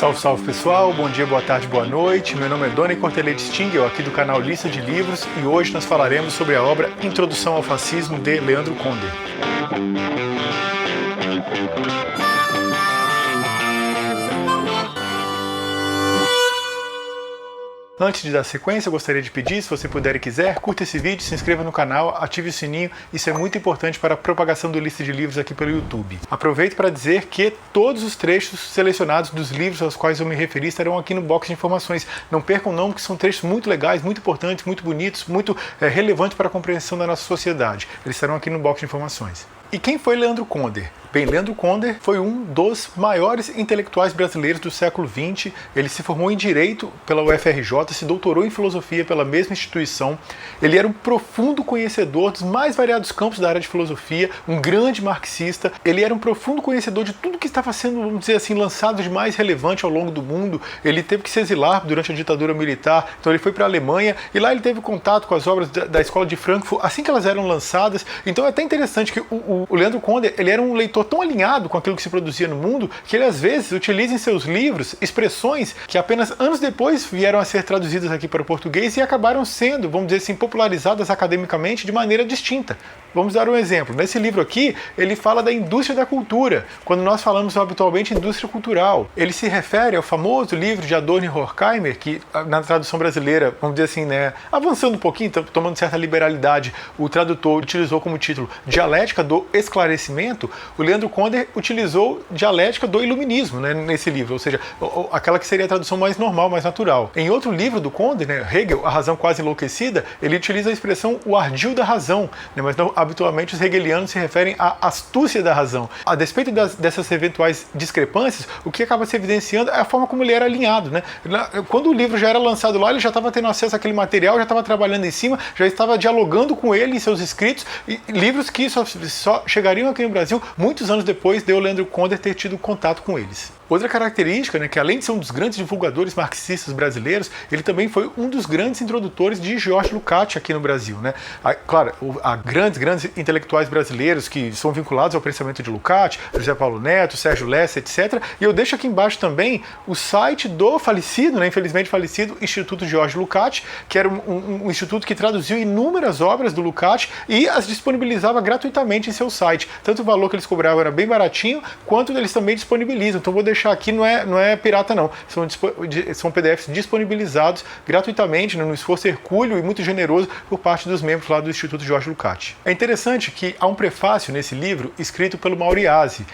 Salve, salve pessoal, bom dia, boa tarde, boa noite. Meu nome é Doni Cortelete Stingel, aqui do canal Lista de Livros, e hoje nós falaremos sobre a obra Introdução ao Fascismo, de Leandro Conder. Antes de dar sequência, eu gostaria de pedir, se você puder e quiser, curta esse vídeo, se inscreva no canal, ative o sininho, isso é muito importante para a propagação do Lista de Livros aqui pelo YouTube. Aproveito para dizer que todos os trechos selecionados dos livros aos quais eu me referi estarão aqui no box de informações. Não percam não, porque são trechos muito legais, muito importantes, muito bonitos, muito relevantes para a compreensão da nossa sociedade. Eles estarão aqui no box de informações. E quem foi Leandro Conder? Bem, Leandro Conder foi um dos maiores intelectuais brasileiros do século XX. Ele se formou em Direito pela UFRJ, se doutorou em Filosofia pela mesma instituição. Ele era um profundo conhecedor dos mais variados campos da área de filosofia, um grande marxista. Ele era um profundo conhecedor de tudo que estava sendo, vamos dizer assim, lançado de mais relevante ao longo do mundo. Ele teve que se exilar durante a ditadura militar, então ele foi para a Alemanha e lá ele teve contato com as obras da Escola de Frankfurt assim que elas eram lançadas. Então é até interessante que o Leandro Conder, ele era um leitor tão alinhado com aquilo que se produzia no mundo que ele às vezes utiliza em seus livros expressões que apenas anos depois vieram a ser traduzidas aqui para o português e acabaram sendo, vamos dizer assim, popularizadas academicamente de maneira distinta. Vamos dar um exemplo. Nesse livro aqui, ele fala da indústria da cultura, quando nós falamos habitualmente indústria cultural. Ele se refere ao famoso livro de Adorno e Horkheimer, que na tradução brasileira, vamos dizer assim, né, avançando um pouquinho, tomando certa liberalidade, o tradutor utilizou como título Dialética do Esclarecimento. O Leandro Conder utilizou Dialética do Iluminismo, né, nesse livro, ou seja, aquela que seria a tradução mais normal, mais natural. Em outro livro do Conder, né, Hegel, A Razão Quase Enlouquecida, ele utiliza a expressão o ardil da razão, né, mas não, habitualmente os hegelianos se referem à astúcia da razão. A despeito dessas eventuais discrepâncias, o que acaba se evidenciando é a forma como ele era alinhado, né? Quando o livro já era lançado lá, ele já estava tendo acesso àquele material, já estava trabalhando em cima, já estava dialogando com ele e seus escritos, e livros que só chegariam aqui no Brasil muitos anos depois de o Leandro Conder ter tido contato com eles. Outra característica, né, que além de ser um dos grandes divulgadores marxistas brasileiros, ele também foi um dos grandes introdutores de Jorge Lukács aqui no Brasil, né? Claro, há grandes intelectuais brasileiros que são vinculados ao pensamento de Lukács, José Paulo Neto, Sérgio Lessa, etc. E eu deixo aqui embaixo também o site do falecido, né, infelizmente falecido, Instituto Jorge Lukács, que era um instituto que traduziu inúmeras obras do Lukács e as disponibilizava gratuitamente em seu site. Tanto o valor que eles cobravam era bem baratinho, quanto eles também disponibilizam. Então vou deixar aqui, não é pirata não, são PDFs disponibilizados gratuitamente, né, num esforço hercúleo e muito generoso por parte dos membros lá do Instituto Jorge Lukács. É interessante que há um prefácio nesse livro escrito pelo Mauriase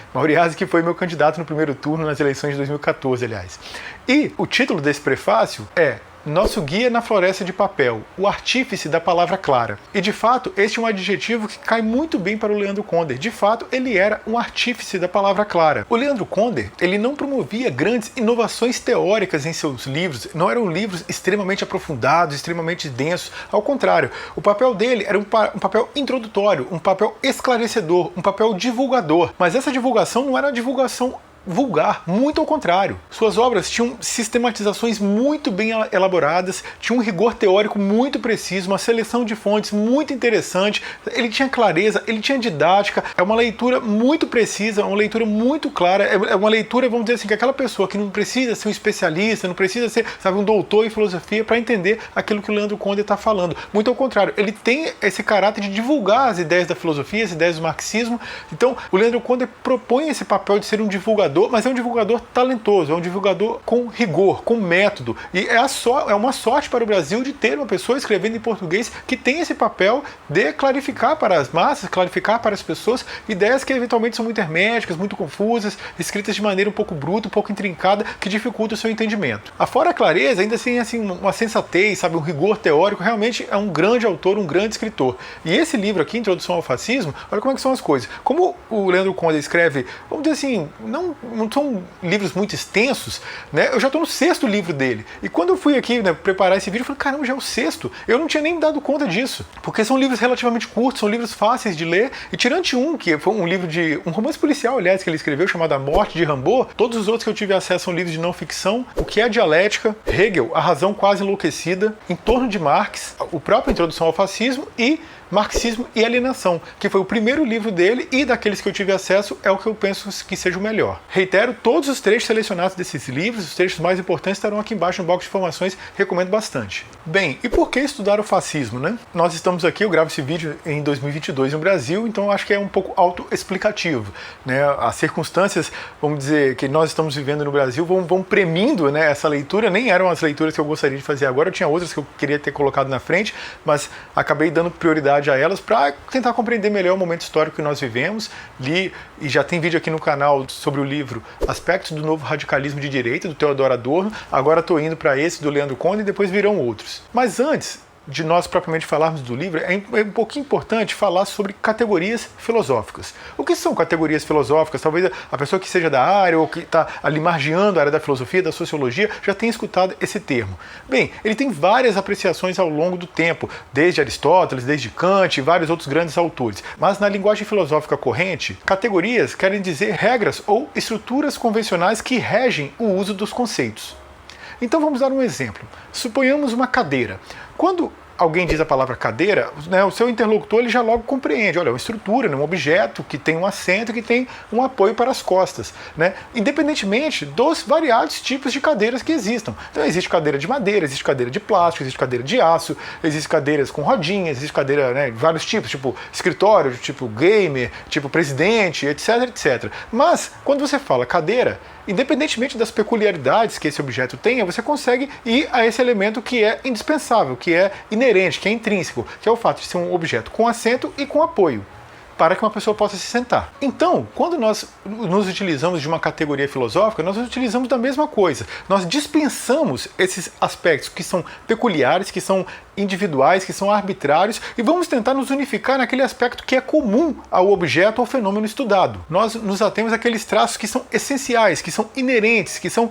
que foi meu candidato no primeiro turno nas eleições de 2014, aliás. E o título desse prefácio é Nosso Guia na Floresta de Papel, o artífice da palavra clara. E de fato, este é um adjetivo que cai muito bem para o Leandro Conder. De fato, ele era um artífice da palavra clara. O Leandro Conder, ele não promovia grandes inovações teóricas em seus livros, não eram livros extremamente aprofundados, extremamente densos. Ao contrário, o papel dele era um papel introdutório, um papel esclarecedor, um papel divulgador. Mas essa divulgação não era uma divulgação vulgar, muito ao contrário. Suas obras tinham sistematizações muito bem elaboradas, tinha um rigor teórico muito preciso, uma seleção de fontes muito interessante, ele tinha clareza, ele tinha didática, é uma leitura muito precisa, uma leitura muito clara, é uma leitura, vamos dizer assim, que aquela pessoa que não precisa ser um especialista, não precisa ser, sabe, um doutor em filosofia para entender aquilo que o Leandro Conder está falando. Muito ao contrário, ele tem esse caráter de divulgar as ideias da filosofia, as ideias do marxismo. Então, o Leandro Conder propõe esse papel de ser um divulgador, mas é um divulgador talentoso, é um divulgador com rigor, com método. E é uma sorte para o Brasil de ter uma pessoa escrevendo em português que tem esse papel de clarificar para as massas, clarificar para as pessoas ideias que eventualmente são muito herméticas, muito confusas, escritas de maneira um pouco bruta, um pouco intrincada, que dificulta o seu entendimento. Afora a clareza, ainda assim, uma sensatez, sabe, um rigor teórico, realmente é um grande autor, um grande escritor. E esse livro aqui, Introdução ao Fascismo, olha como é que são as coisas. Como o Leandro Conder escreve, vamos dizer assim, não são livros muito extensos, né? Eu já estou no 6º livro dele. E quando eu fui aqui, né, preparar esse vídeo, eu falei, caramba, já é o 6º. Eu não tinha nem dado conta disso. Porque são livros relativamente curtos, são livros fáceis de ler. E tirante um, que foi um livro de um romance policial, aliás, que ele escreveu, chamado A Morte de Rimbaud, todos os outros que eu tive acesso são livros de não ficção. O que é a Dialética, Hegel, A Razão Quase Enlouquecida, Em Torno de Marx, o próprio Introdução ao Fascismo e Marxismo e Alienação, que foi o primeiro livro dele e daqueles que eu tive acesso é o que eu penso que seja o melhor. Reitero, todos os trechos selecionados desses livros, os trechos mais importantes estarão aqui embaixo no box de informações, recomendo bastante. Bem, e por que estudar o fascismo, né? Nós estamos aqui, eu gravo esse vídeo em 2022 no Brasil, então eu acho que é um pouco autoexplicativo, né? As circunstâncias, vamos dizer, que nós estamos vivendo no Brasil vão premindo, né, essa leitura, nem eram as leituras que eu gostaria de fazer agora, eu tinha outras que eu queria ter colocado na frente, mas acabei dando prioridade a elas para tentar compreender melhor o momento histórico que nós vivemos. Li, e já tem vídeo aqui no canal sobre o livro Aspectos do Novo Radicalismo de Direita, do Theodor Adorno, agora estou indo para esse do Leandro Conde e depois virão outros. Mas antes de nós propriamente falarmos do livro, é um pouquinho importante falar sobre categorias filosóficas. O que são categorias filosóficas? Talvez a pessoa que seja da área ou que está ali margeando a área da filosofia, da sociologia, já tenha escutado esse termo. Bem, ele tem várias apreciações ao longo do tempo, desde Aristóteles, desde Kant e vários outros grandes autores. Mas na linguagem filosófica corrente, categorias querem dizer regras ou estruturas convencionais que regem o uso dos conceitos. Então vamos dar um exemplo. Suponhamos uma cadeira. Quando alguém diz a palavra cadeira, né, o seu interlocutor ele já logo compreende. Olha, é uma estrutura, né, um objeto que tem um assento, que tem um apoio para as costas, né, independentemente dos variados tipos de cadeiras que existam. Então existe cadeira de madeira, existe cadeira de plástico, existe cadeira de aço, existe cadeiras com rodinhas, existe cadeira, né, de vários tipos, tipo escritório, tipo gamer, tipo presidente, etc, etc. Mas quando você fala cadeira, independentemente das peculiaridades que esse objeto tenha, você consegue ir a esse elemento que é indispensável, que é inerente, que é intrínseco, que é o fato de ser um objeto com assento e com apoio, para que uma pessoa possa se sentar. Então, quando nós nos utilizamos de uma categoria filosófica, nós nos utilizamos da mesma coisa. Nós dispensamos esses aspectos que são peculiares, que são individuais, que são arbitrários, e vamos tentar nos unificar naquele aspecto que é comum ao objeto ou fenômeno estudado. Nós nos atemos àqueles traços que são essenciais, que são inerentes, que são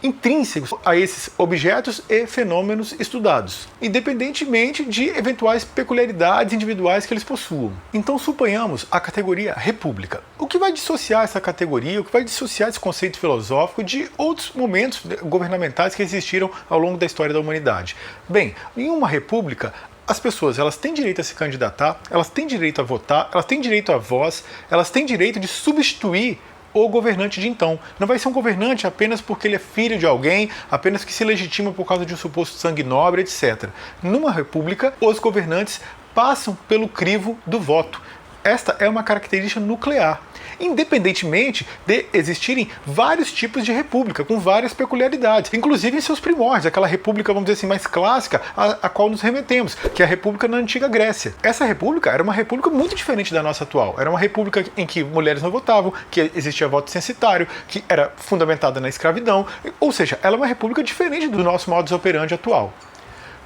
intrínsecos a esses objetos e fenômenos estudados, independentemente de eventuais peculiaridades individuais que eles possuam. Então suponhamos a categoria república. O que vai dissociar essa categoria, o que vai dissociar esse conceito filosófico de outros momentos governamentais que existiram ao longo da história da humanidade? Bem, em uma república, as pessoas elas têm direito a se candidatar, elas têm direito a votar, elas têm direito à voz, elas têm direito de substituir o governante de então. Não vai ser um governante apenas porque ele é filho de alguém, apenas que se legitima por causa de um suposto sangue nobre, etc. Numa república, os governantes passam pelo crivo do voto. Esta é uma característica nuclear, independentemente de existirem vários tipos de república, com várias peculiaridades, inclusive em seus primórdios, aquela república, vamos dizer assim, mais clássica, a qual nos remetemos, que é a república na antiga Grécia. Essa república era uma república muito diferente da nossa atual. Era uma república em que mulheres não votavam, que existia voto censitário, que era fundamentada na escravidão, ou seja, ela é uma república diferente do nosso modus operandi atual.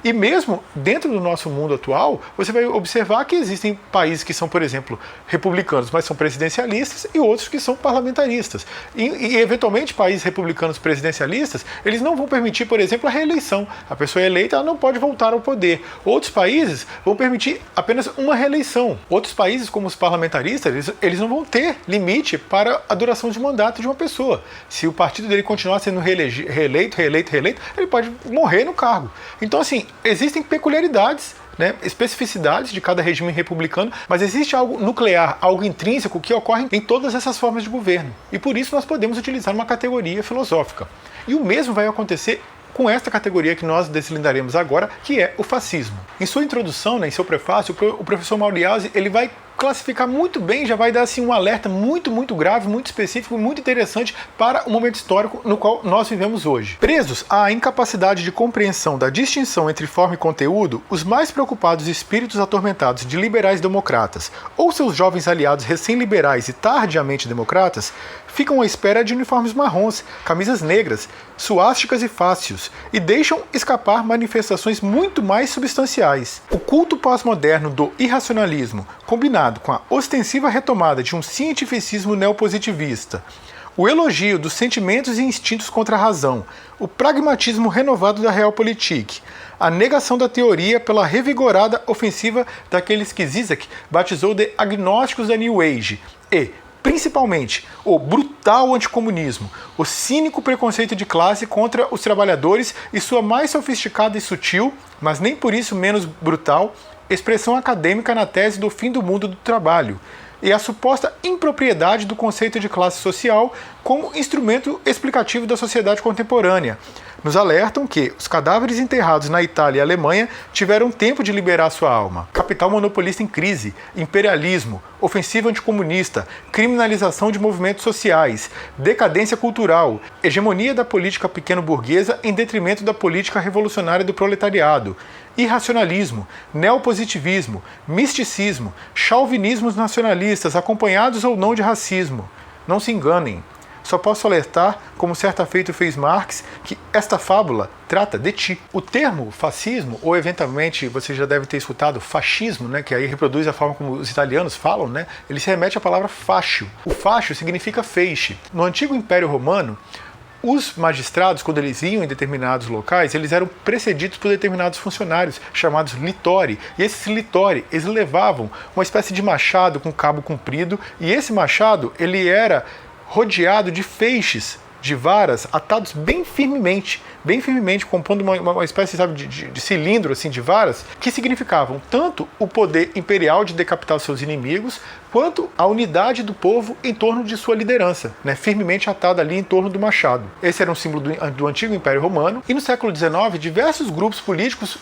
E mesmo dentro do nosso mundo atual, você vai observar que existem países que são, por exemplo, republicanos, mas são presidencialistas, e outros que são parlamentaristas. E eventualmente, países republicanos presidencialistas, eles não vão permitir, por exemplo, a reeleição. A pessoa eleita ela não pode voltar ao poder. Outros países vão permitir apenas uma reeleição. Outros países, como os parlamentaristas, eles não vão ter limite para a duração de mandato de uma pessoa. Se o partido dele continuar sendo reeleito, ele pode morrer no cargo. Então, assim, existem peculiaridades, né, especificidades de cada regime republicano, mas existe algo nuclear, algo intrínseco que ocorre em todas essas formas de governo. E por isso nós podemos utilizar uma categoria filosófica. E o mesmo vai acontecer com esta categoria que nós deslindaremos agora, que é o fascismo. Em sua introdução, né, em seu prefácio, o professor Mauriasi, ele vai classificar muito bem, já vai dar assim um alerta muito grave, muito específico, muito interessante para o momento histórico no qual nós vivemos hoje. Presos à incapacidade de compreensão da distinção entre forma e conteúdo, os mais preocupados espíritos atormentados de liberais democratas ou seus jovens aliados recém-liberais e tardiamente democratas ficam à espera de uniformes marrons, camisas negras, suásticas e fácios, e deixam escapar manifestações muito mais substanciais. O culto pós-moderno do irracionalismo, combinado com a ostensiva retomada de um cientificismo neopositivista, o elogio dos sentimentos e instintos contra a razão, o pragmatismo renovado da realpolitik, a negação da teoria pela revigorada ofensiva daqueles que Zizek batizou de agnósticos da New Age e, principalmente, o brutal anticomunismo, o cínico preconceito de classe contra os trabalhadores e sua mais sofisticada e sutil, mas nem por isso menos brutal, expressão acadêmica na tese do fim do mundo do trabalho, e a suposta impropriedade do conceito de classe social como instrumento explicativo da sociedade contemporânea. Nos alertam que os cadáveres enterrados na Itália e Alemanha tiveram tempo de liberar sua alma. Capital monopolista em crise, imperialismo, ofensiva anticomunista, criminalização de movimentos sociais, decadência cultural, hegemonia da política pequeno-burguesa em detrimento da política revolucionária do proletariado, irracionalismo, neopositivismo, misticismo, chauvinismos nacionalistas acompanhados ou não de racismo. Não se enganem. Só posso alertar, como certa feita fez Marx, que esta fábula trata de ti. O termo fascismo, ou eventualmente você já deve ter escutado fascismo, né, que aí reproduz a forma como os italianos falam, né, ele se remete à palavra fascio. O fascio significa feixe. No antigo Império Romano, os magistrados, quando eles iam em determinados locais, eles eram precedidos por determinados funcionários, chamados litori. E esses litori, eles levavam uma espécie de machado com cabo comprido, e esse machado, ele era rodeado de feixes, de varas, atados bem firmemente, compondo uma espécie, sabe, de cilindro assim, de varas, que significavam tanto o poder imperial de decapitar os seus inimigos, quanto a unidade do povo em torno de sua liderança, né, firmemente atada ali em torno do machado. Esse era um símbolo do antigo Império Romano, e no século XIX, diversos grupos políticos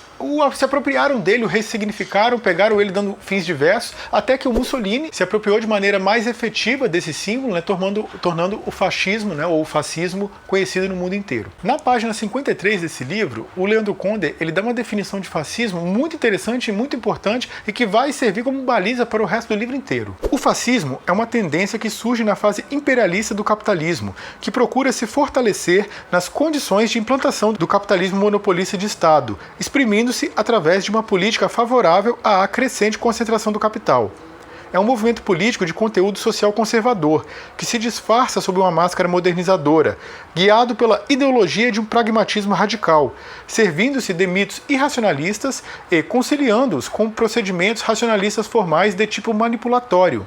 se apropriaram dele, o ressignificaram, pegaram ele dando fins diversos, até que o Mussolini se apropriou de maneira mais efetiva desse símbolo, né, tornando o fascismo, né, ou o fascismo conhecido no mundo inteiro. Na página 53 desse livro, o Leandro Conde ele dá uma definição de fascismo muito interessante e muito importante e que vai servir como baliza para o resto do livro inteiro. O fascismo é uma tendência que surge na fase imperialista do capitalismo, que procura se fortalecer nas condições de implantação do capitalismo monopolista de Estado, exprimindo-se através de uma política favorável à crescente concentração do capital. É um movimento político de conteúdo social conservador, que se disfarça sob uma máscara modernizadora, guiado pela ideologia de um pragmatismo radical, servindo-se de mitos irracionalistas e conciliando-os com procedimentos racionalistas formais de tipo manipulatório.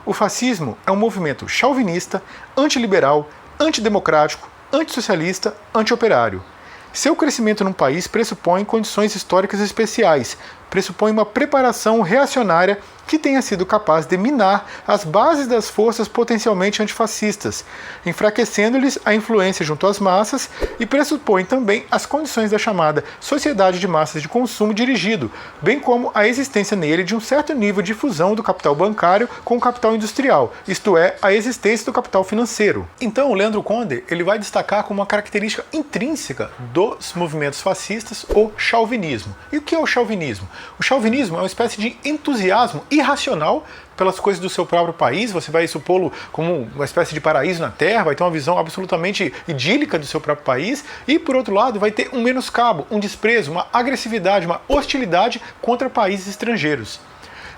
O fascismo é um movimento chauvinista, antiliberal, antidemocrático, antissocialista, antioperário. Seu crescimento num país pressupõe condições históricas especiais, pressupõe uma preparação reacionária que tenha sido capaz de minar as bases das forças potencialmente antifascistas, enfraquecendo-lhes a influência junto às massas, e pressupõe também as condições da chamada sociedade de massas de consumo dirigido, bem como a existência nele de um certo nível de fusão do capital bancário com o capital industrial, isto é, a existência do capital financeiro. Então, o Leandro Conde ele vai destacar como uma característica intrínseca dos movimentos fascistas o chauvinismo. E o que é o chauvinismo? O chauvinismo é uma espécie de entusiasmo irracional pelas coisas do seu próprio país. Você vai supô-lo como uma espécie de paraíso na Terra, vai ter uma visão absolutamente idílica do seu próprio país, e por outro lado vai ter um menoscabo, um desprezo, uma agressividade, uma hostilidade contra países estrangeiros.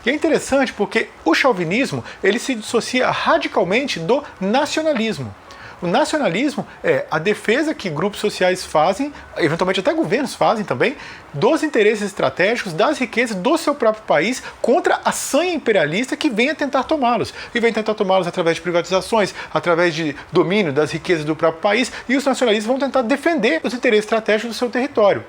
E é interessante porque o chauvinismo ele se dissocia radicalmente do nacionalismo. O nacionalismo é a defesa que grupos sociais fazem, eventualmente até governos fazem também, dos interesses estratégicos, das riquezas do seu próprio país contra a sanha imperialista que vem a tentar tomá-los. E vem tentar tomá-los através de privatizações, através de domínio das riquezas do próprio país, e os nacionalistas vão tentar defender os interesses estratégicos do seu território.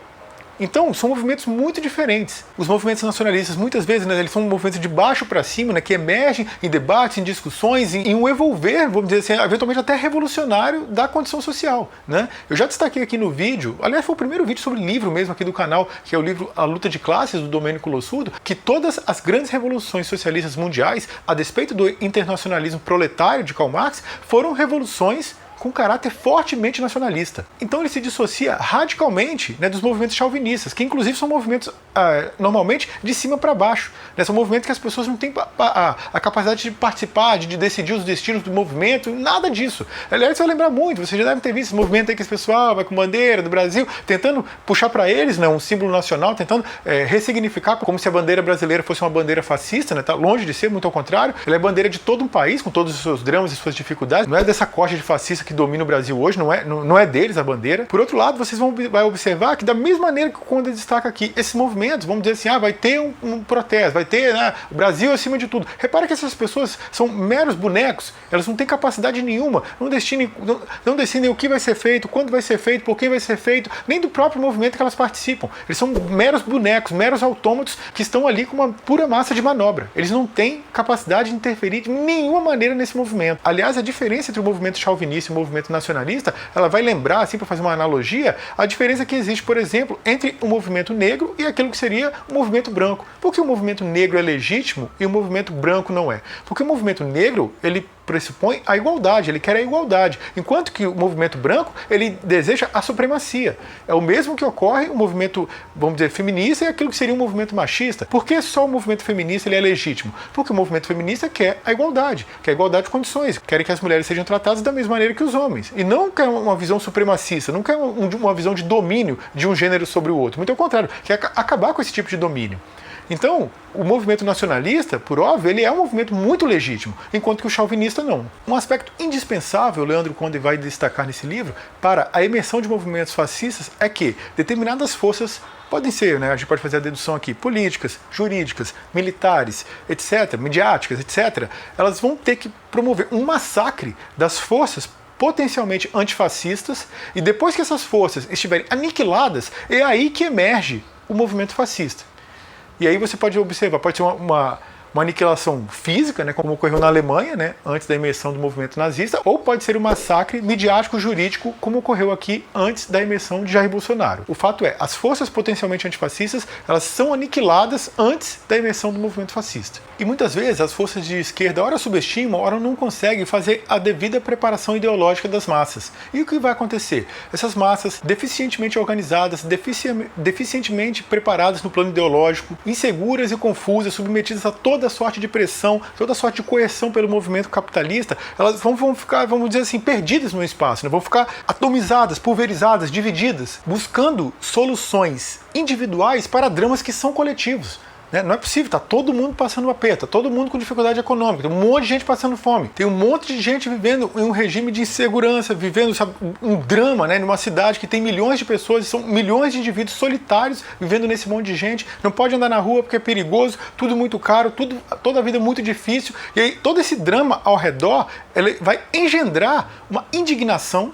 Então, são movimentos muito diferentes. Os movimentos nacionalistas, muitas vezes, né, eles são movimentos de baixo para cima, né, que emergem em debates, em discussões, em um evolver, vamos dizer assim, eventualmente até revolucionário da condição social, né? Eu já destaquei aqui no vídeo, aliás, foi o primeiro vídeo sobre livro mesmo aqui do canal, que é o livro A Luta de Classes, do Domênico Lossurdo, que todas as grandes revoluções socialistas mundiais, a despeito do internacionalismo proletário de Karl Marx, foram revoluções com caráter fortemente nacionalista. Então ele se dissocia radicalmente, né, dos movimentos chauvinistas, que inclusive são movimentos normalmente de cima para baixo, né, são movimentos que as pessoas não têm a capacidade de participar, de decidir os destinos do movimento, nada disso. Aliás, você vai lembrar muito, você já deve ter visto esse movimento aí que esse pessoal vai com bandeira do Brasil, tentando puxar para eles, né, um símbolo nacional, tentando ressignificar como se a bandeira brasileira fosse uma bandeira fascista, né, tá longe de ser, muito ao contrário, ela é bandeira de todo um país, com todos os seus dramas e suas dificuldades, não é dessa coxa de fascista que que domina o Brasil hoje, não é deles a bandeira. Por outro lado, vocês vão observar que da mesma maneira que o Conde destaca aqui, esses movimentos, vamos dizer assim, vai ter um protesto, vai ter, né, o Brasil acima de tudo. Repara que essas pessoas são meros bonecos, elas não têm capacidade nenhuma, não decidem o que vai ser feito, quando vai ser feito, por quem vai ser feito, nem do próprio movimento que elas participam. Eles são meros bonecos, meros autômatos que estão ali com uma pura massa de manobra. Eles não têm capacidade de interferir de nenhuma maneira nesse movimento. Aliás, a diferença entre o movimento chauvinista e o movimento nacionalista, ela vai lembrar, assim, para fazer uma analogia, a diferença que existe, por exemplo, entre o movimento negro e aquilo que seria o movimento branco. Por que o movimento negro é legítimo e o movimento branco não é? Porque o movimento negro, ele pressupõe a igualdade, ele quer a igualdade, enquanto que o movimento branco, ele deseja a supremacia. É o mesmo que ocorre o movimento, vamos dizer, feminista e aquilo que seria um movimento machista. Por que só o movimento feminista ele é legítimo? Porque o movimento feminista quer a igualdade de condições, quer que as mulheres sejam tratadas da mesma maneira que os homens, e não quer uma visão supremacista, não quer uma visão de domínio de um gênero sobre o outro, muito ao contrário, quer acabar com esse tipo de domínio. Então, o movimento nacionalista, por óbvio, ele é um movimento muito legítimo, enquanto que o chauvinista não. Um aspecto indispensável, Leandro Conde vai destacar nesse livro, para a emersão de movimentos fascistas é que determinadas forças podem ser, né, a gente pode fazer a dedução aqui, políticas, jurídicas, militares, etc., midiáticas, etc., elas vão ter que promover um massacre das forças potencialmente antifascistas, e depois que essas forças estiverem aniquiladas, é aí que emerge o movimento fascista. E aí você pode observar, pode ser uma aniquilação física, né, como ocorreu na Alemanha, né, antes da emersão do movimento nazista, ou pode ser um massacre midiático-jurídico, como ocorreu aqui antes da emersão de Jair Bolsonaro. O fato é, as forças potencialmente antifascistas, elas são aniquiladas antes da emersão do movimento fascista. E muitas vezes as forças de esquerda, ora subestimam, ora não conseguem fazer a devida preparação ideológica das massas. E o que vai acontecer? Essas massas deficientemente organizadas, deficientemente preparadas no plano ideológico, inseguras e confusas, submetidas a toda sorte de pressão, toda sorte de coerção pelo movimento capitalista, elas vão ficar, vamos dizer assim, perdidas no espaço, né? Vão ficar atomizadas, pulverizadas, divididas, buscando soluções individuais para dramas que são coletivos. Não é possível, está todo mundo passando aperto, está todo mundo com dificuldade econômica, tem um monte de gente passando fome, tem um monte de gente vivendo em um regime de insegurança, vivendo, sabe, um drama, né, numa cidade que tem milhões de pessoas, são milhões de indivíduos solitários vivendo nesse monte de gente, não pode andar na rua porque é perigoso, tudo muito caro, toda a vida muito difícil, e aí todo esse drama ao redor ele vai engendrar uma indignação.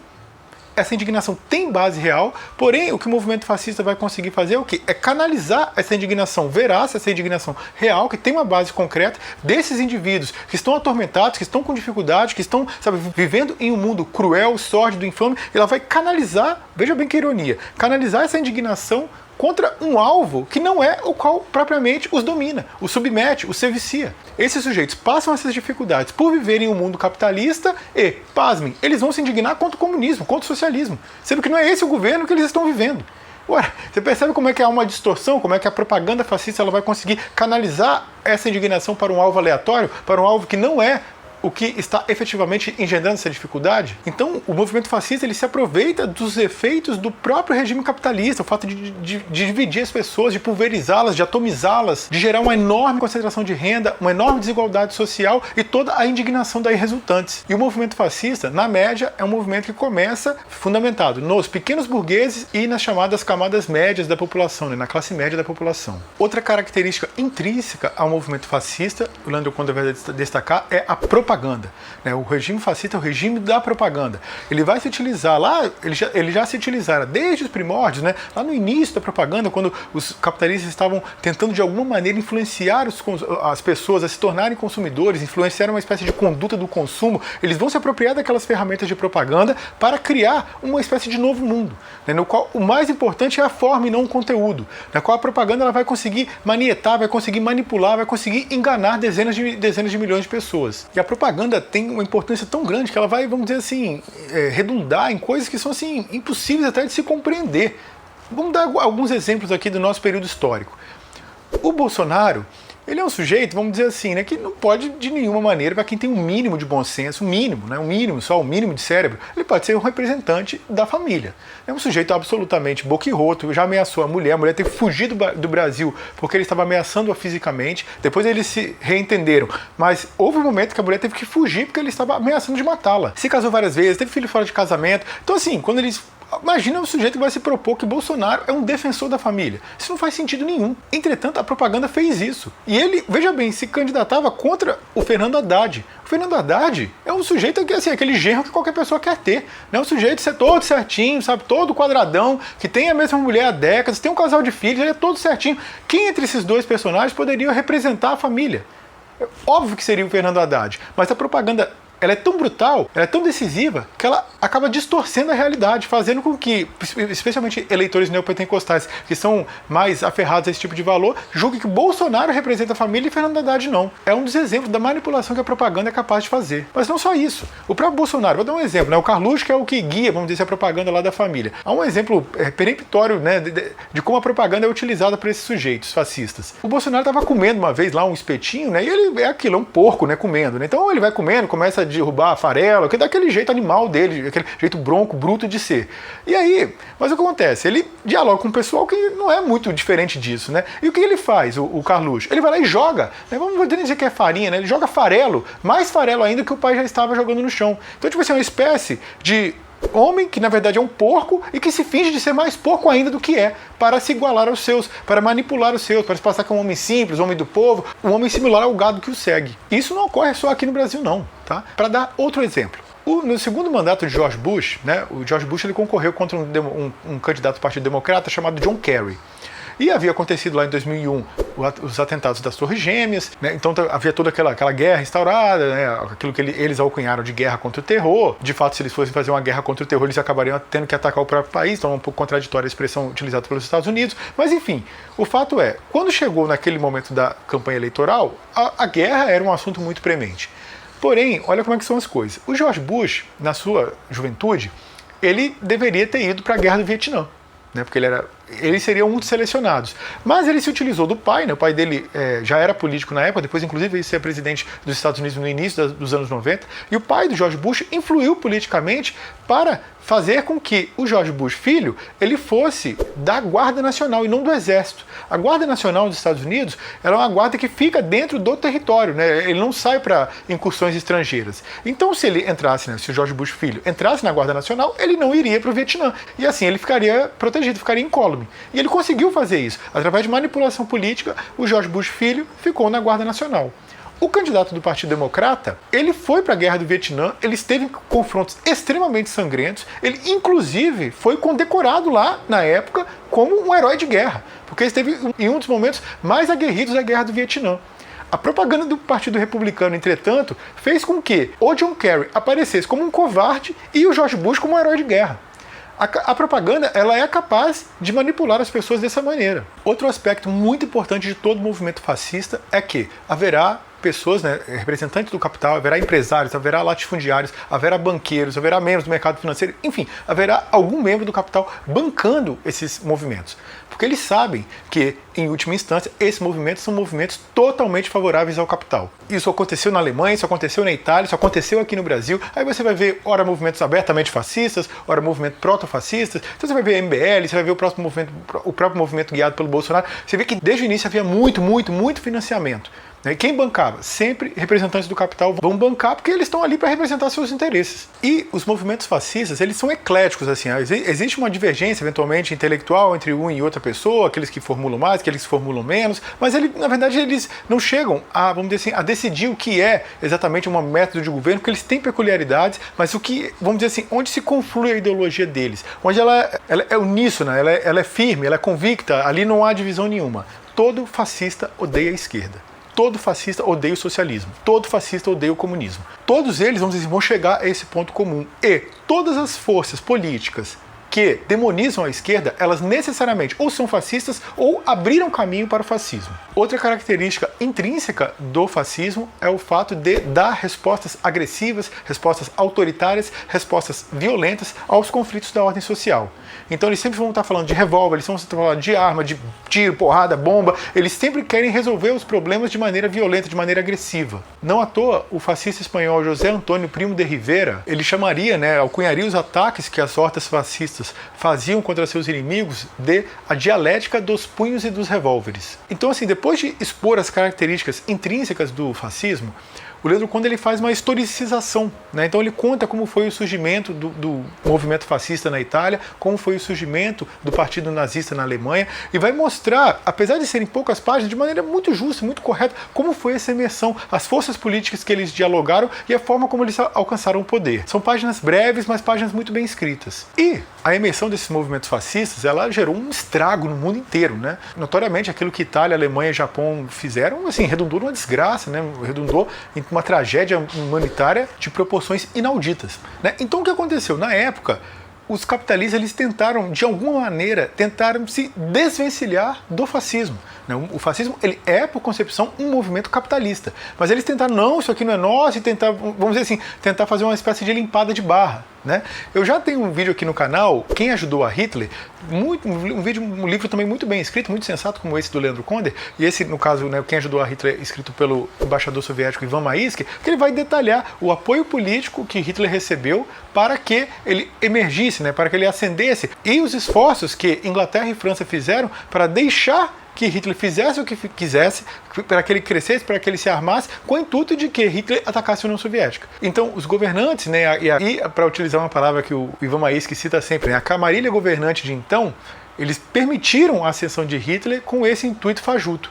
Essa indignação tem base real, porém o que o movimento fascista vai conseguir fazer é o quê? É canalizar essa indignação veraz, essa indignação real, que tem uma base concreta desses indivíduos que estão atormentados, que estão com dificuldade, que estão, sabe, vivendo em um mundo cruel, sórdido, infame, e ela vai canalizar, veja bem que ironia, canalizar essa indignação contra um alvo que não é o qual propriamente os domina, os submete, os servicia. Esses sujeitos passam essas dificuldades por viverem em um mundo capitalista e, pasmem, eles vão se indignar contra o comunismo, contra o socialismo, sendo que não é esse o governo que eles estão vivendo. Ué, você percebe como é que há uma distorção, como é que a propaganda fascista ela vai conseguir canalizar essa indignação para um alvo aleatório, para um alvo que não é o que está efetivamente engendrando essa dificuldade? Então, o movimento fascista ele se aproveita dos efeitos do próprio regime capitalista, o fato de dividir as pessoas, de pulverizá-las, de atomizá-las, de gerar uma enorme concentração de renda, uma enorme desigualdade social e toda a indignação daí resultantes. E o movimento fascista, na média, é um movimento que começa fundamentado nos pequenos burgueses e nas chamadas camadas médias da população, né, na classe média da população. Outra característica intrínseca ao movimento fascista, o Leandro Conde vai destacar, é a propaganda. O regime fascista é o regime da propaganda. Ele vai se utilizar lá, ele já se utilizara desde os primórdios, né, lá no início da propaganda, quando os capitalistas estavam tentando de alguma maneira influenciar as pessoas a se tornarem consumidores, influenciar uma espécie de conduta do consumo. Eles vão se apropriar daquelas ferramentas de propaganda para criar uma espécie de novo mundo, né, no qual o mais importante é a forma e não o conteúdo, na qual a propaganda ela vai conseguir manietar, vai conseguir manipular, vai conseguir enganar dezenas de milhões de pessoas. E a propaganda tem uma importância tão grande que ela vai, vamos dizer assim, redundar em coisas que são assim, impossíveis até de se compreender. Vamos dar alguns exemplos aqui do nosso período histórico. O Bolsonaro, Ele é um sujeito, vamos dizer assim, né, que não pode de nenhuma maneira, para quem tem um mínimo de bom senso, um mínimo de cérebro, ele pode ser um representante da família. É um sujeito absolutamente boquirroto, já ameaçou a mulher teve que fugir do Brasil porque ele estava ameaçando-a fisicamente, depois eles se reentenderam, mas houve um momento que a mulher teve que fugir porque ele estava ameaçando de matá-la. Se casou várias vezes, teve filho fora de casamento, então assim, quando eles... Imagina um sujeito que vai se propor que Bolsonaro é um defensor da família. Isso não faz sentido nenhum. Entretanto, a propaganda fez isso. E ele, veja bem, se candidatava contra o Fernando Haddad. O Fernando Haddad é um sujeito que, assim, aquele genro que qualquer pessoa quer ter. Né? Um sujeito ser todo certinho, sabe, todo quadradão, que tem a mesma mulher há décadas, tem um casal de filhos, ele é todo certinho. Quem entre esses dois personagens poderia representar a família? Óbvio que seria o Fernando Haddad, mas a propaganda... ela é tão brutal, ela é tão decisiva, que ela acaba distorcendo a realidade, fazendo com que, especialmente eleitores neopentecostais, que são mais aferrados a esse tipo de valor, julguem que Bolsonaro representa a família e Fernando Haddad não. É um dos exemplos da manipulação que a propaganda é capaz de fazer. Mas não só isso. O próprio Bolsonaro, vou dar um exemplo, né? O Carluxo, que é o que guia, vamos dizer, a propaganda lá da família. Há um exemplo peremptório, né, de como a propaganda é utilizada por esses sujeitos fascistas. O Bolsonaro estava comendo uma vez lá um espetinho, né? E ele é aquilo, é um porco, né? Comendo, né? Então ele vai comendo, começa a derrubar a farela, que é daquele jeito animal dele, aquele jeito bronco, bruto de ser. E aí, mas o que acontece? Ele dialoga com um pessoal que não é muito diferente disso, né? E o que ele faz, o Carluxo? Ele vai lá e joga, né? Vamos dizer que é farinha, né? Ele joga farelo, mais farelo ainda que o pai já estava jogando no chão. Então, tipo assim, é uma espécie de homem que na verdade é um porco e que se finge de ser mais porco ainda do que é, para se igualar aos seus, para manipular os seus, para se passar como um homem simples, um homem do povo, um homem similar ao gado que o segue. Isso não ocorre só aqui no Brasil não, tá? Para dar outro exemplo. No segundo mandato de George Bush, né, o George Bush ele concorreu contra um candidato do Partido Democrata chamado John Kerry. E havia acontecido lá em 2001 os atentados das Torres Gêmeas, né? Então havia toda aquela guerra instaurada, né? Aquilo que eles alcunharam de guerra contra o terror. De fato, se eles fossem fazer uma guerra contra o terror, eles acabariam tendo que atacar o próprio país, então é um pouco contraditória a expressão utilizada pelos Estados Unidos. Mas enfim, o fato é, quando chegou naquele momento da campanha eleitoral, a guerra era um assunto muito premente. Porém, olha como é que são as coisas. O George Bush, na sua juventude, ele deveria ter ido para a guerra do Vietnã, né? Porque ele seria um dos selecionados. Mas ele se utilizou do pai, né? O pai dele já era político na época, depois inclusive veio ser presidente dos Estados Unidos no início dos anos 90, e o pai do George Bush influiu politicamente para fazer com que o George Bush filho, ele fosse da Guarda Nacional e não do Exército. A Guarda Nacional dos Estados Unidos, ela é uma guarda que fica dentro do território, né? Ele não sai para incursões estrangeiras. Então se ele entrasse, né, se o George Bush filho entrasse na Guarda Nacional, ele não iria para o Vietnã. E assim ele ficaria protegido, ficaria incólume. E ele conseguiu fazer isso. Através de manipulação política, o George Bush filho ficou na Guarda Nacional. O candidato do Partido Democrata, ele foi para a Guerra do Vietnã, ele esteve confrontos extremamente sangrentos, ele inclusive foi condecorado lá, na época, como um herói de guerra, porque ele esteve em um dos momentos mais aguerridos da Guerra do Vietnã. A propaganda do Partido Republicano, entretanto, fez com que o John Kerry aparecesse como um covarde e o George Bush como um herói de guerra. A propaganda ela é capaz de manipular as pessoas dessa maneira. Outro aspecto muito importante de todo movimento fascista é que haverá pessoas, né, representantes do capital, haverá empresários, haverá latifundiários, haverá banqueiros, haverá membros do mercado financeiro, enfim, haverá algum membro do capital bancando esses movimentos. Porque eles sabem que, em última instância, esses movimentos são movimentos totalmente favoráveis ao capital. Isso aconteceu na Alemanha, isso aconteceu na Itália, isso aconteceu aqui no Brasil. Aí você vai ver, ora, movimentos abertamente fascistas, ora, movimentos proto-fascistas. Então você vai ver MBL, você vai ver o próprio movimento guiado pelo Bolsonaro. Você vê que desde o início havia muito financiamento. Quem bancava? Sempre representantes do capital vão bancar porque eles estão ali para representar seus interesses. E os movimentos fascistas, eles são ecléticos, assim. Existe uma divergência, eventualmente, intelectual entre um e outra pessoa, aqueles que formulam mais, aqueles que formulam menos, mas, na verdade, eles não chegam a, vamos dizer assim, a decidir o que é exatamente um método de governo, porque eles têm peculiaridades, mas o que, vamos dizer assim, onde se conflui a ideologia deles, onde ela é uníssona, ela é firme, ela é convicta, ali não há divisão nenhuma. Todo fascista odeia a esquerda. Todo fascista odeia o socialismo. Todo fascista odeia o comunismo. Todos eles, vamos dizer, vão chegar a esse ponto comum. E todas as forças políticas que demonizam a esquerda, elas necessariamente ou são fascistas ou abriram caminho para o fascismo. Outra característica intrínseca do fascismo é o fato de dar respostas agressivas, respostas autoritárias, respostas violentas aos conflitos da ordem social. Então eles sempre vão estar falando de revólver, eles vão estar falando de arma, de tiro, porrada, bomba, eles sempre querem resolver os problemas de maneira violenta, de maneira agressiva. Não à toa, o fascista espanhol José Antônio Primo de Rivera, ele chamaria, alcunharia os ataques que as hordas fascistas faziam contra seus inimigos de a dialética dos punhos e dos revólveres. Então, assim, depois de expor as características intrínsecas do fascismo, o Leandro Conde ele faz uma historicização, Então ele conta como foi o surgimento do movimento fascista na Itália, como foi o surgimento do partido nazista na Alemanha, e vai mostrar, apesar de serem poucas páginas, de maneira muito justa, muito correta, como foi essa imersão, as forças políticas que eles dialogaram e a forma como eles alcançaram o poder. São páginas breves, mas páginas muito bem escritas. E a imersão desses movimentos fascistas, ela gerou um estrago no mundo inteiro, Notoriamente, aquilo que Itália, Alemanha e Japão fizeram, assim, redundou numa desgraça, Redundou em uma tragédia humanitária de proporções inauditas. Então o que aconteceu? Na época, os capitalistas eles tentaram, de alguma maneira, se desvencilhar do fascismo. O fascismo ele é, por concepção, um movimento capitalista. Mas eles tentaram, não, isso aqui não é nosso, e tentar, vamos dizer assim, tentar fazer uma espécie de limpada de barra. Eu já tenho um vídeo aqui no canal, Quem Ajudou a Hitler, um livro também muito bem escrito, muito sensato, como esse do Leandro Conde, e esse, no caso, Quem Ajudou a Hitler, escrito pelo embaixador soviético Ivan Maisky, que ele vai detalhar o apoio político que Hitler recebeu para que ele emergisse, para que ele ascendesse, e os esforços que Inglaterra e França fizeram para deixar que Hitler fizesse o que quisesse, para que ele crescesse, para que ele se armasse, com o intuito de que Hitler atacasse a União Soviética. Então, os governantes, e para utilizar uma palavra que o Ivan Maisky cita sempre, a camarilha governante de então, eles permitiram a ascensão de Hitler com esse intuito fajuto.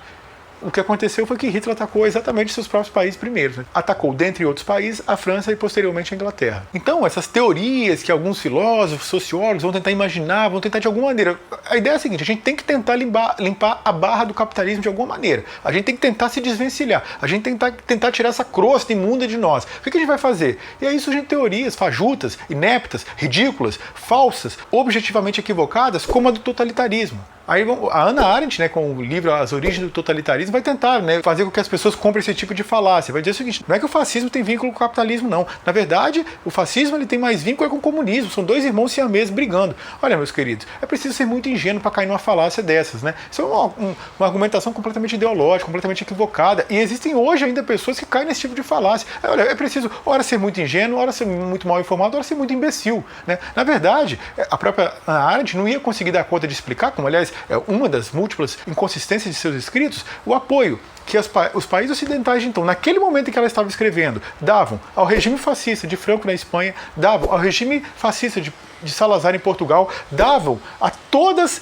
O que aconteceu foi que Hitler atacou exatamente seus próprios países primeiro. Atacou, dentre outros países, a França e posteriormente a Inglaterra. Então, essas teorias que alguns filósofos, sociólogos vão tentar imaginar, vão tentar de alguma maneira... A ideia é a seguinte, a gente tem que tentar limpar a barra do capitalismo de alguma maneira. A gente tem que tentar se desvencilhar. A gente tem que tentar tirar essa crosta imunda de nós. O que a gente vai fazer? E aí surgem teorias fajutas, ineptas, ridículas, falsas, objetivamente equivocadas, como a do totalitarismo. Aí a Hannah Arendt, com o livro As Origens do Totalitarismo, vai tentar fazer com que as pessoas comprem esse tipo de falácia. Vai dizer o seguinte, não é que o fascismo tem vínculo com o capitalismo, não. Na verdade, o fascismo ele tem mais vínculo com o comunismo. São dois irmãos siameses brigando. Olha, meus queridos, é preciso ser muito ingênuo para cair numa falácia dessas. Isso é uma argumentação completamente ideológica, completamente equivocada. E existem hoje ainda pessoas que caem nesse tipo de falácia. Olha, é preciso, ora ser muito ingênuo, ora ser muito mal informado, ora ser muito imbecil. Na verdade, a própria Hannah Arendt não ia conseguir dar conta de explicar, como aliás é uma das múltiplas inconsistências de seus escritos, o apoio que os países ocidentais, então, naquele momento em que ela estava escrevendo, davam ao regime fascista de Franco na Espanha, davam ao regime fascista de Salazar em Portugal, davam a todas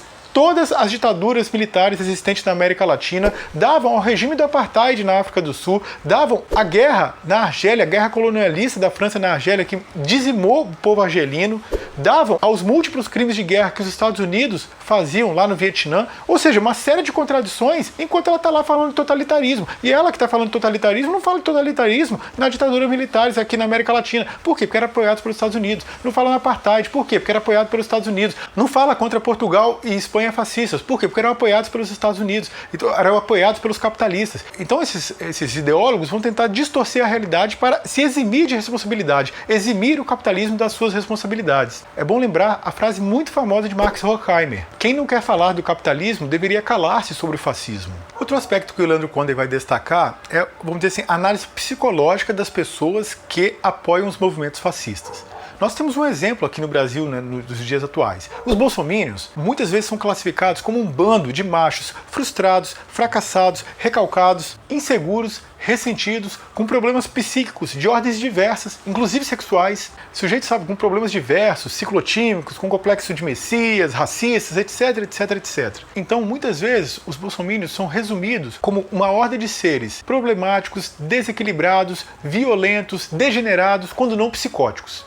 as ditaduras militares existentes na América Latina, davam ao regime do apartheid na África do Sul, davam a guerra na Argélia, a guerra colonialista da França na Argélia, que dizimou o povo argelino, davam aos múltiplos crimes de guerra que os Estados Unidos faziam lá no Vietnã, ou seja, uma série de contradições, enquanto ela está lá falando de totalitarismo. E ela que está falando de totalitarismo não fala de totalitarismo na ditadura militares aqui na América Latina. Por quê? Porque era apoiado pelos Estados Unidos. Não fala no apartheid. Por quê? Porque era apoiado pelos Estados Unidos. Não fala contra Portugal e Espanha fascistas. Por quê? Porque eram apoiados pelos Estados Unidos. Então, eram apoiados pelos capitalistas. Então esses ideólogos vão tentar distorcer a realidade para se eximir de responsabilidade, eximir o capitalismo das suas responsabilidades. É bom lembrar a frase muito famosa de Max Horkheimer: quem não quer falar do capitalismo deveria calar-se sobre o fascismo. Outro aspecto que o Leandro Conde vai destacar é, vamos dizer assim, a análise psicológica das pessoas que apoiam os movimentos fascistas. Nós temos um exemplo aqui no Brasil, nos dias atuais. Os bolsominions muitas vezes são classificados como um bando de machos frustrados, fracassados, recalcados, inseguros, ressentidos, com problemas psíquicos de ordens diversas, inclusive sexuais. Sujeitos, com problemas diversos, ciclotímicos, com complexo de messias, racistas, etc, etc, etc. Então, muitas vezes, os bolsominions são resumidos como uma horda de seres problemáticos, desequilibrados, violentos, degenerados, quando não psicóticos.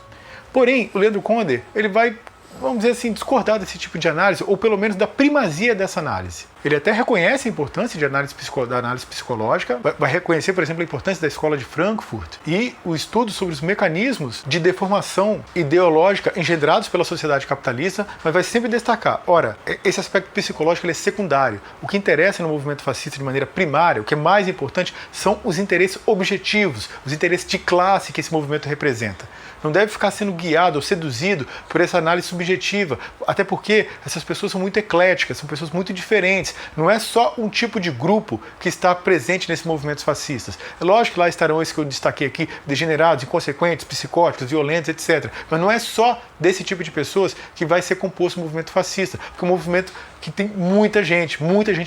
Porém, o Leandro Conde ele vai vamos dizer assim, discordar desse tipo de análise, ou pelo menos da primazia dessa análise. Ele até reconhece a importância da análise psicológica, vai reconhecer, por exemplo, a importância da escola de Frankfurt e o estudo sobre os mecanismos de deformação ideológica engendrados pela sociedade capitalista, mas vai sempre destacar, ora, esse aspecto psicológico ele é secundário. O que interessa no movimento fascista de maneira primária, o que é mais importante, são os interesses objetivos, os interesses de classe que esse movimento representa. Não deve ficar sendo guiado ou seduzido por essa análise subjetiva, até porque essas pessoas são muito ecléticas, são pessoas muito diferentes. Não é só um tipo de grupo que está presente nesses movimentos fascistas. É lógico que lá estarão esses que eu destaquei aqui, degenerados, inconsequentes, psicóticos, violentos, etc. Mas não é só desse tipo de pessoas que vai ser composto o movimento fascista, porque é um movimento que tem muita gente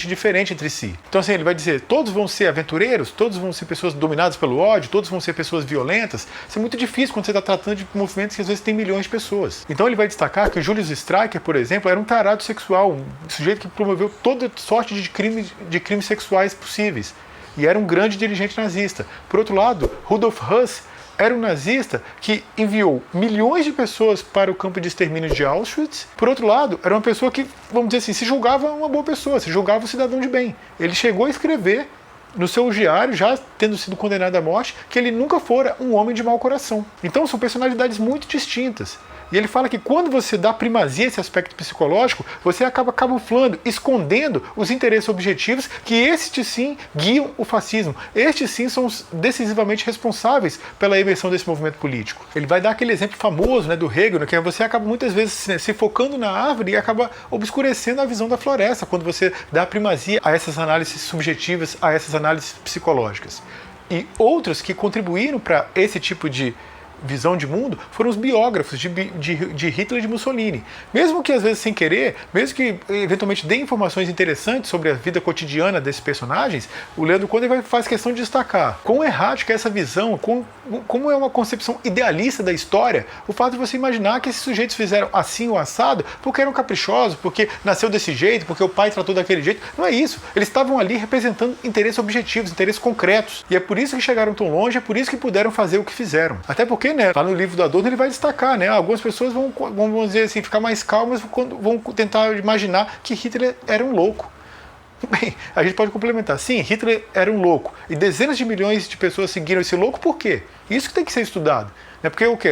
diferente entre si. Então assim, ele vai dizer, todos vão ser aventureiros, todos vão ser pessoas dominadas pelo ódio, todos vão ser pessoas violentas. Isso é muito difícil quando você está tratando de movimentos que às vezes tem milhões de pessoas. Então ele vai destacar que o Julius Streicher, por exemplo, era um tarado sexual, um sujeito que promoveu toda sorte de crimes sexuais possíveis. E era um grande dirigente nazista. Por outro lado, Rudolf Höss era um nazista que enviou milhões de pessoas para o campo de extermínio de Auschwitz. Por outro lado, era uma pessoa que, vamos dizer assim, se julgava uma boa pessoa, se julgava um cidadão de bem. Ele chegou a escrever no seu diário, já tendo sido condenado à morte, que ele nunca fora um homem de mau coração. Então são personalidades muito distintas. E ele fala que quando você dá primazia a esse aspecto psicológico, você acaba camuflando, escondendo os interesses objetivos que estes sim guiam o fascismo. Estes sim são decisivamente responsáveis pela emersão desse movimento político. Ele vai dar aquele exemplo famoso, né, do Hegel, que você acaba muitas vezes se focando na árvore e acaba obscurecendo a visão da floresta, quando você dá primazia a essas análises subjetivas, a essas análises psicológicas. E outros que contribuíram para esse tipo de visão de mundo foram os biógrafos de Hitler e de Mussolini. Mesmo que às vezes sem querer, mesmo que eventualmente dê informações interessantes sobre a vida cotidiana desses personagens, o Leandro Conde faz questão de destacar quão errática é essa visão, como é uma concepção idealista da história, o fato de você imaginar que esses sujeitos fizeram assim ou assado porque eram caprichosos, porque nasceu desse jeito, porque o pai tratou daquele jeito. Não é isso. Eles estavam ali representando interesses objetivos, interesses concretos. E é por isso que chegaram tão longe, é por isso que puderam fazer o que fizeram. Até porque, né, lá no livro do Adorno ele vai destacar, né, algumas pessoas vão dizer assim, ficar mais calmas quando vão tentar imaginar que Hitler era um louco. Bem, a gente pode complementar. Sim, Hitler era um louco. E dezenas de milhões de pessoas seguiram esse louco por quê? Isso que tem que ser estudado. Não é porque o quê?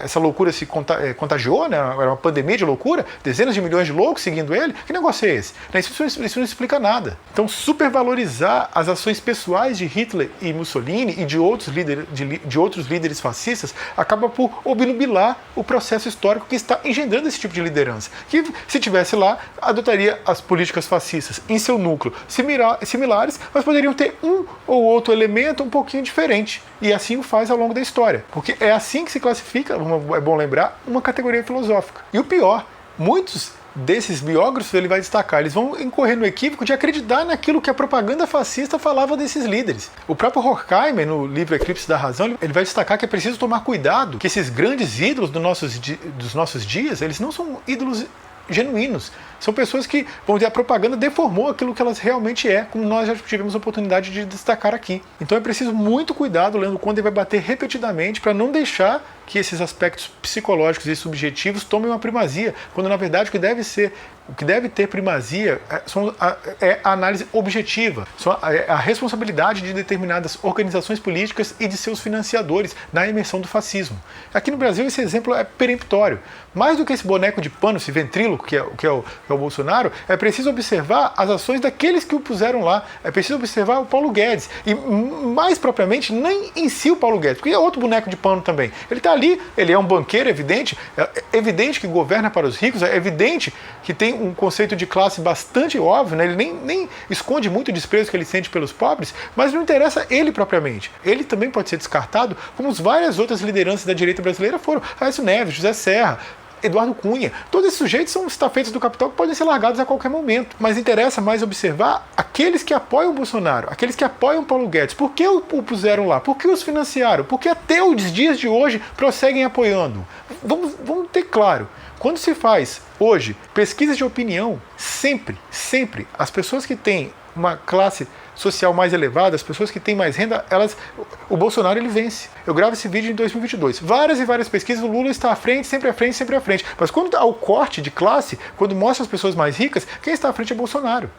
Essa loucura se contagiou, né? Era uma pandemia de loucura, dezenas de milhões de loucos seguindo ele. Que negócio é esse? Isso não explica nada. Então, supervalorizar as ações pessoais de Hitler e Mussolini e de outros líderes fascistas acaba por obnubilar o processo histórico que está engendrando esse tipo de liderança. Que, se tivesse lá, adotaria as políticas fascistas em seu núcleo similares, mas poderiam ter um ou outro elemento um pouquinho diferente. E assim o faz ao longo da história. Porque é assim que se classifica, é bom lembrar, uma categoria filosófica. E o pior, muitos desses biógrafos ele vai destacar, eles vão incorrer no equívoco de acreditar naquilo que a propaganda fascista falava desses líderes. O próprio Horkheimer, no livro Eclipse da Razão, ele vai destacar que é preciso tomar cuidado, que esses grandes ídolos dos nossos dias, eles não são ídolos genuínos. São pessoas que, vamos dizer, a propaganda deformou aquilo que elas realmente é, como nós já tivemos a oportunidade de destacar aqui. Então é preciso muito cuidado, Leandro Conde vai bater repetidamente para não deixar que esses aspectos psicológicos e subjetivos tomem uma primazia, quando na verdade o que deve ter primazia é a análise objetiva, a responsabilidade de determinadas organizações políticas e de seus financiadores na imersão do fascismo. Aqui no Brasil esse exemplo é peremptório. Mais do que esse boneco de pano, esse ventríloco que é o Bolsonaro, é preciso observar as ações daqueles que o puseram lá. É preciso observar o Paulo Guedes. E mais propriamente, nem em si o Paulo Guedes, porque é outro boneco de pano também. Ele está ali, ele é um banqueiro, é evidente que governa para os ricos, é evidente que tem um conceito de classe bastante óbvio, né? Ele nem esconde muito o desprezo que ele sente pelos pobres, mas não interessa ele propriamente. Ele também pode ser descartado, como várias outras lideranças da direita brasileira foram. Aécio Neves, José Serra, Eduardo Cunha. Todos esses sujeitos são estafetas do capital que podem ser largados a qualquer momento. Mas interessa mais observar aqueles que apoiam o Bolsonaro, aqueles que apoiam o Paulo Guedes. Por que o puseram lá? Por que os financiaram? Por que até os dias de hoje prosseguem apoiando? Vamos ter claro. Quando se faz, hoje, pesquisas de opinião, sempre, as pessoas que têm uma classe social mais elevada, as pessoas que têm mais renda, o Bolsonaro ele vence. Eu gravo esse vídeo em 2022. Várias e várias pesquisas, o Lula está à frente, sempre à frente, sempre à frente. Mas quando há o corte de classe, quando mostra as pessoas mais ricas, quem está à frente é Bolsonaro.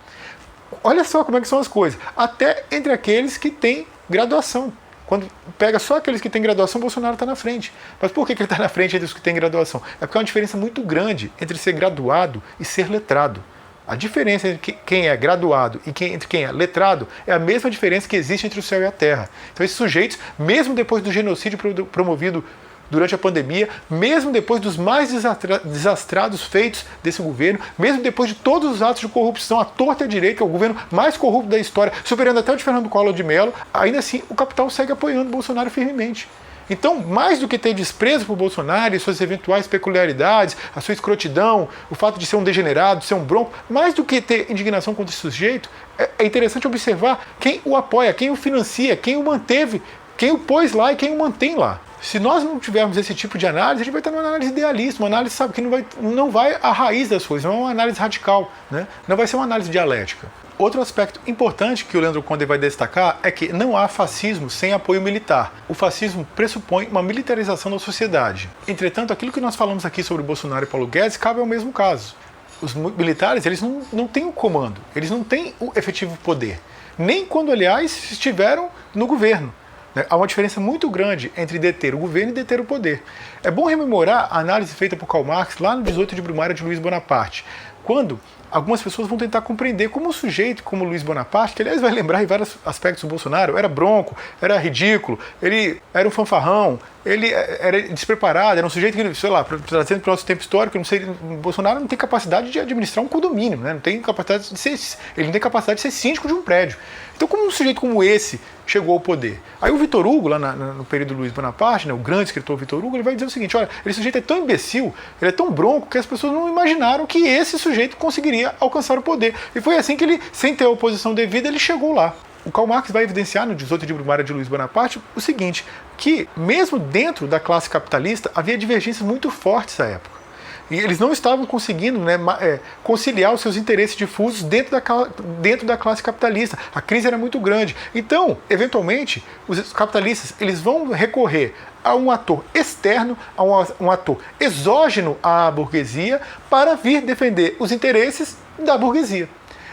Olha só como é que são as coisas. Até entre aqueles que têm graduação. Quando pega só aqueles que têm graduação, Bolsonaro está na frente. Mas por que ele está na frente entre os que têm graduação? É porque há uma diferença muito grande entre ser graduado e ser letrado. A diferença entre quem é graduado e entre quem é letrado é a mesma diferença que existe entre o céu e a terra. Então esses sujeitos, mesmo depois do genocídio promovido durante a pandemia, mesmo depois dos mais desastrados feitos desse governo, mesmo depois de todos os atos de corrupção à torta e à direita, que é o governo mais corrupto da história, superando até o de Fernando Collor de Mello, ainda assim o capital segue apoiando Bolsonaro firmemente. Então, mais do que ter desprezo por Bolsonaro e suas eventuais peculiaridades, a sua escrotidão, o fato de ser um degenerado, ser um bronco, mais do que ter indignação contra esse sujeito, é interessante observar quem o apoia, quem o financia, quem o manteve, quem o pôs lá e quem o mantém lá. Se nós não tivermos esse tipo de análise, a gente vai ter uma análise idealista, uma análise, sabe, que não vai à raiz das coisas, não é uma análise radical, né? Não vai ser uma análise dialética. Outro aspecto importante que o Leandro Conde vai destacar é que não há fascismo sem apoio militar. O fascismo pressupõe uma militarização da sociedade. Entretanto, aquilo que nós falamos aqui sobre Bolsonaro e Paulo Guedes cabe ao mesmo caso. Os militares, eles não têm o comando, eles não têm o efetivo poder. Nem quando, aliás, estiveram no governo. Há uma diferença muito grande entre deter o governo e deter o poder. É bom rememorar a análise feita por Karl Marx lá no 18 de Brumário de Luiz Bonaparte, quando algumas pessoas vão tentar compreender como um sujeito como Luiz Bonaparte, que aliás vai lembrar em vários aspectos do Bolsonaro, era bronco, era ridículo, ele era um fanfarrão, ele era despreparado, era um sujeito que, sei lá, trazendo para o nosso tempo histórico, Bolsonaro não tem capacidade de administrar um condomínio, né? Não tem capacidade de ser, ele não tem capacidade de ser síndico de um prédio. Então, como um sujeito como esse chegou ao poder? Aí o Vitor Hugo, lá no período do Luiz Bonaparte, né, o grande escritor Vitor Hugo, ele vai dizer o seguinte: olha, esse sujeito é tão imbecil, ele é tão bronco, que as pessoas não imaginaram que esse sujeito conseguiria alcançar o poder. E foi assim que ele, sem ter a oposição devida, ele chegou lá. O Karl Marx vai evidenciar no 18 de Brumário de Luiz Bonaparte o seguinte, que mesmo dentro da classe capitalista havia divergências muito fortes à época. E eles não estavam conseguindo, né, conciliar os seus interesses difusos dentro da classe capitalista. A crise era muito grande. Então, eventualmente, os capitalistas eles vão recorrer a um ator externo, a um ator exógeno à burguesia, para vir defender os interesses da burguesia.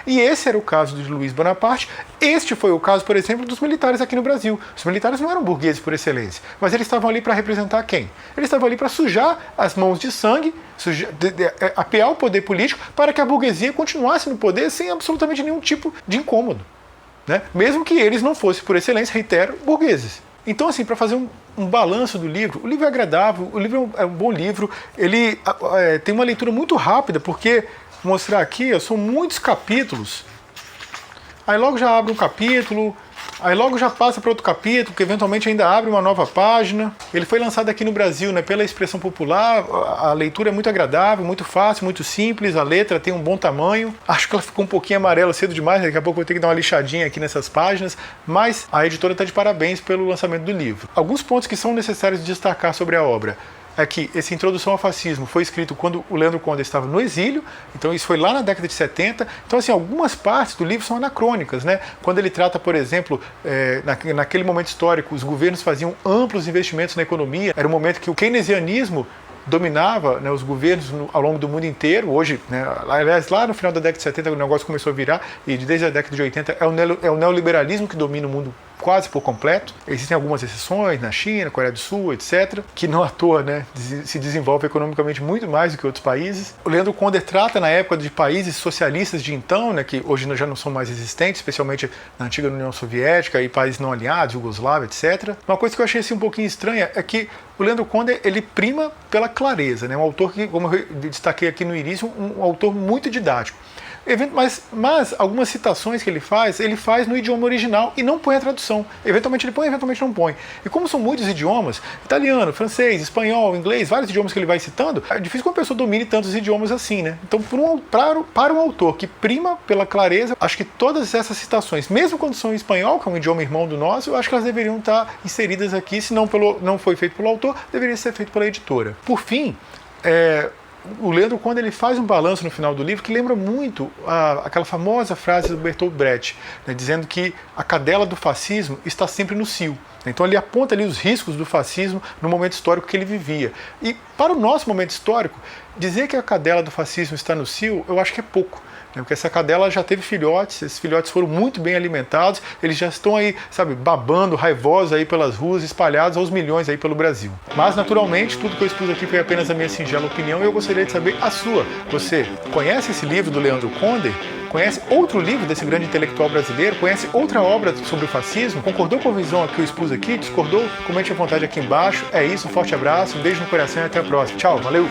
E esse era o caso de Luiz Bonaparte. Este foi o caso, por exemplo, dos militares aqui no Brasil. Os militares não eram burgueses por excelência, mas eles estavam ali para representar quem? Eles estavam ali para sujar as mãos de sangue, apear o poder político para que a burguesia continuasse no poder sem absolutamente nenhum tipo de incômodo, né? Mesmo que eles não fossem, por excelência, reitero, burgueses. Então, assim, para fazer um balanço do livro, o livro é agradável, o livro é um bom livro, ele tem uma leitura muito rápida, porque vou mostrar aqui, são muitos capítulos, aí logo já abre um capítulo, aí logo já passa para outro capítulo, que eventualmente ainda abre uma nova página. Ele foi lançado aqui no Brasil, né, pela Expressão Popular, a leitura é muito agradável, muito fácil, muito simples, a letra tem um bom tamanho. Acho que ela ficou um pouquinho amarela cedo demais, daqui a pouco eu vou ter que dar uma lixadinha aqui nessas páginas, mas a editora está de parabéns pelo lançamento do livro. Alguns pontos que são necessários destacar sobre a obra é que essa introdução ao fascismo foi escrito quando o Leandro Conde estava no exílio, então isso foi lá na década de 70. Então, assim, algumas partes do livro são anacrônicas, né? Quando ele trata, por exemplo, naquele momento histórico, os governos faziam amplos investimentos na economia, era um momento que o keynesianismo dominava, né, os governos ao longo do mundo inteiro. Hoje, né, aliás, lá no final da década de 70 o negócio começou a virar, e desde a década de 80 é o neoliberalismo que domina o mundo quase por completo. Existem algumas exceções na China, Coreia do Sul, etc., que não à toa, né, se desenvolve economicamente muito mais do que outros países. O Leandro Conde trata na época de países socialistas de então, né, que hoje já não são mais existentes, especialmente na antiga União Soviética e países não aliados, Iugoslávia, etc. Uma coisa que eu achei assim, um pouquinho estranha é que o Leandro Conde ele prima pela clareza, né, um autor que, como eu destaquei aqui no início, um autor muito didático. Mas algumas citações que ele faz no idioma original e não põe a tradução. Eventualmente ele põe, eventualmente não põe. E como são muitos idiomas, italiano, francês, espanhol, inglês, vários idiomas que ele vai citando, é difícil que uma pessoa domine tantos idiomas assim, né? Então, para um autor que prima pela clareza, acho que todas essas citações, mesmo quando são em espanhol, que é um idioma irmão do nosso, eu acho que elas deveriam estar inseridas aqui, se não foi feito pelo autor, deveria ser feito pela editora. Por fim, o Leandro, quando ele faz um balanço no final do livro, que lembra muito aquela famosa frase do Bertolt Brecht, né, dizendo que a cadela do fascismo está sempre no cio. Então ele aponta ali os riscos do fascismo no momento histórico que ele vivia. E para o nosso momento histórico, dizer que a cadela do fascismo está no cio, eu acho que é pouco. Porque essa cadela já teve filhotes, esses filhotes foram muito bem alimentados, eles já estão aí, sabe, babando, raivosos aí pelas ruas, espalhados aos milhões aí pelo Brasil. Mas, naturalmente, tudo que eu expus aqui foi apenas a minha singela opinião e eu gostaria de saber a sua. Você conhece esse livro do Leandro Conde? Conhece outro livro desse grande intelectual brasileiro? Conhece outra obra sobre o fascismo? Concordou com a visão que eu expus aqui? Discordou? Comente à vontade aqui embaixo. É isso, um forte abraço, um beijo no coração e até a próxima. Tchau, valeu!